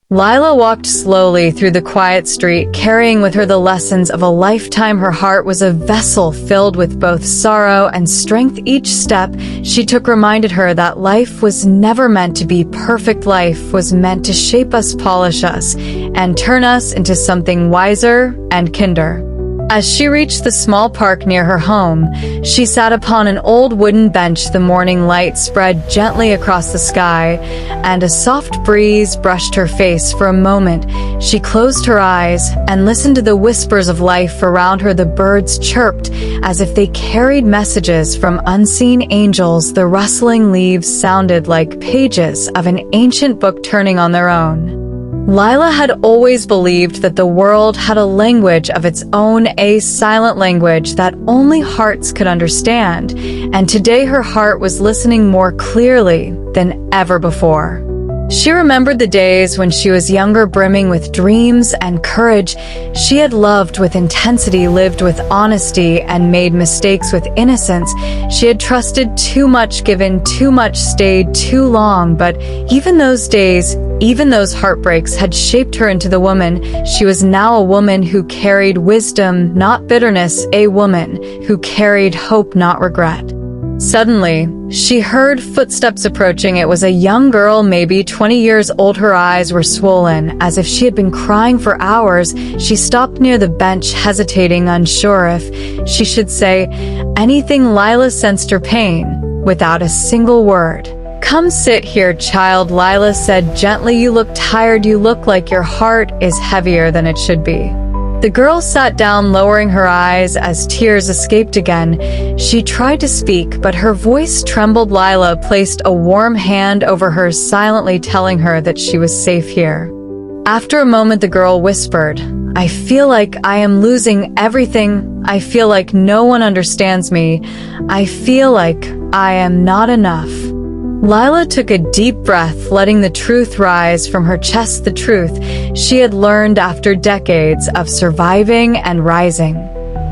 Lila walked slowly through the quiet street, carrying with her the lessons of a lifetime. Her heart was a vessel filled with both sorrow and strength. Each step she took reminded her that life was never meant to be perfect. Life was meant to shape us, polish us, and turn us into something wiser and kinder. As she reached the small park near her home, she sat upon an old wooden bench. The morning light spread gently across the sky, and a soft breeze brushed her face. For a moment, she closed her eyes and listened to the whispers of life around her. The birds chirped as if they carried messages from unseen angels. The rustling leaves sounded like pages of an ancient book turning on their own. Lila had always believed that the world had a language of its own, a silent language that only hearts could understand, and today her heart was listening more clearly than ever before. She remembered the days when she was younger, brimming with dreams and courage. She had loved with intensity, lived with honesty, and made mistakes with innocence. She had trusted too much, given too much, stayed too long, but even those days, even those heartbreaks had shaped her into the woman she was now, a woman who carried wisdom, not bitterness, a woman who carried hope, not regret. Suddenly, she heard footsteps approaching. It was a young girl, maybe 20 years old. Her eyes were swollen, as if she had been crying for hours. She stopped near the bench, hesitating, unsure if she should say anything. Lila sensed her pain without a single word. "Come sit here, child," Lila said gently. "You look tired. You look like your heart is heavier than it should be." The girl sat down, lowering her eyes as tears escaped again. She tried to speak, but her voice trembled. Lila placed a warm hand over hers, silently telling her that she was safe here. After a moment, the girl whispered, "I feel like I am losing everything. I feel like no one understands me. I feel like I am not enough." Lila took a deep breath, letting the truth rise from her chest, the truth she had learned after decades of surviving and rising.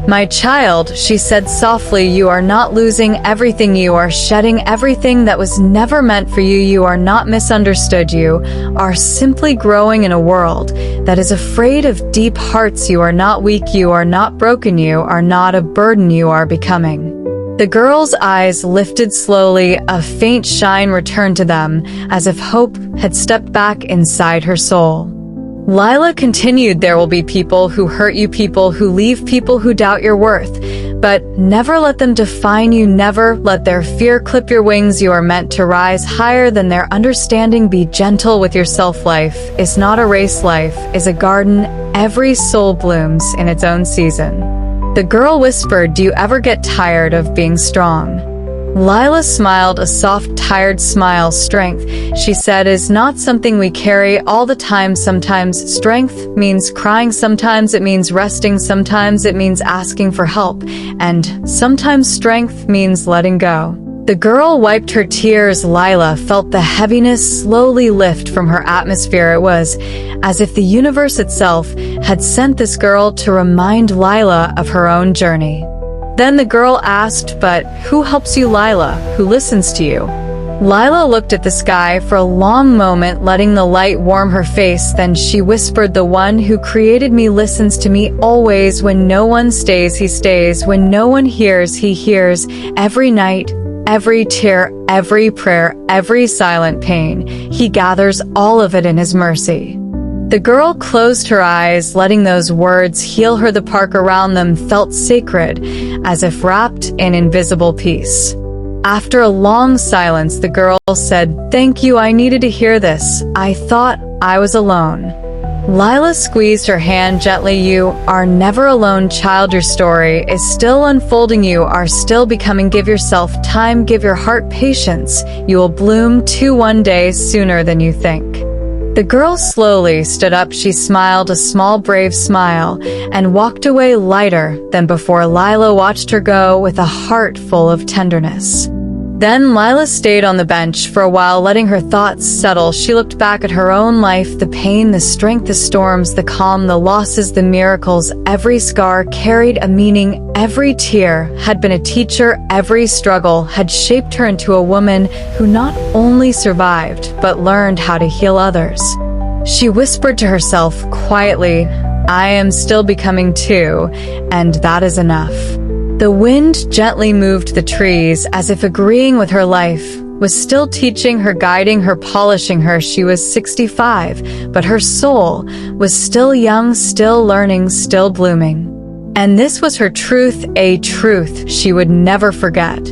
"My child," she said softly, "you are not losing everything. You are shedding everything that was never meant for you. You are not misunderstood. You are simply growing in a world that is afraid of deep hearts. You are not weak. You are not broken. You are not a burden. You are becoming." The girl's eyes lifted slowly, a faint shine returned to them, as if hope had stepped back inside her soul. Lila continued, "There will be people who hurt you, people who leave, people who doubt your worth. But never let them define you. Never let their fear clip your wings. You are meant to rise higher than their understanding. Be gentle with yourself. Life is not a race. Life is a garden. Every soul blooms in its own season." The girl whispered, "Do you ever get tired of being strong?" Lila smiled, a soft, tired smile. "Strength," she said, "is not something we carry all the time. Sometimes strength means crying. Sometimes it means resting. Sometimes it means asking for help. And sometimes strength means letting go." The girl wiped her tears. Lila felt the heaviness slowly lift from her atmosphere. It was as if the universe itself had sent this girl to remind Lila of her own journey. Then the girl asked, "But who helps you, Lila? Who listens to you?" Lila looked at the sky for a long moment, letting the light warm her face. Then she whispered, "The one who created me listens to me always. When no one stays, he stays. When no one hears, he hears. Every night, every tear, every prayer, every silent pain, he gathers all of it in his mercy." The girl closed her eyes, letting those words heal her. The park around them felt sacred, as if wrapped in invisible peace. After a long silence, the girl said, "Thank you. I needed to hear this. I thought I was alone." Lila squeezed her hand gently. "You are never alone, child. Your story is still unfolding. You are still becoming. Give yourself time. Give your heart patience. You will bloom too one day, sooner than you think." The girl slowly stood up. She smiled, a small, brave smile, and walked away lighter than before. Lila watched her go with a heart full of tenderness. Then Lila stayed on the bench for a while, letting her thoughts settle. She looked back at her own life, the pain, the strength, the storms, the calm, the losses, the miracles. Every scar carried a meaning. Every tear had been a teacher. Every struggle had shaped her into a woman who not only survived, but learned how to heal others. She whispered to herself quietly, "I am still becoming too, and that is enough." The wind gently moved the trees as if agreeing with her life, was still teaching her, guiding her, polishing her. She was 65, but her soul was still young, still learning, still blooming. And this was her truth, a truth she would never forget.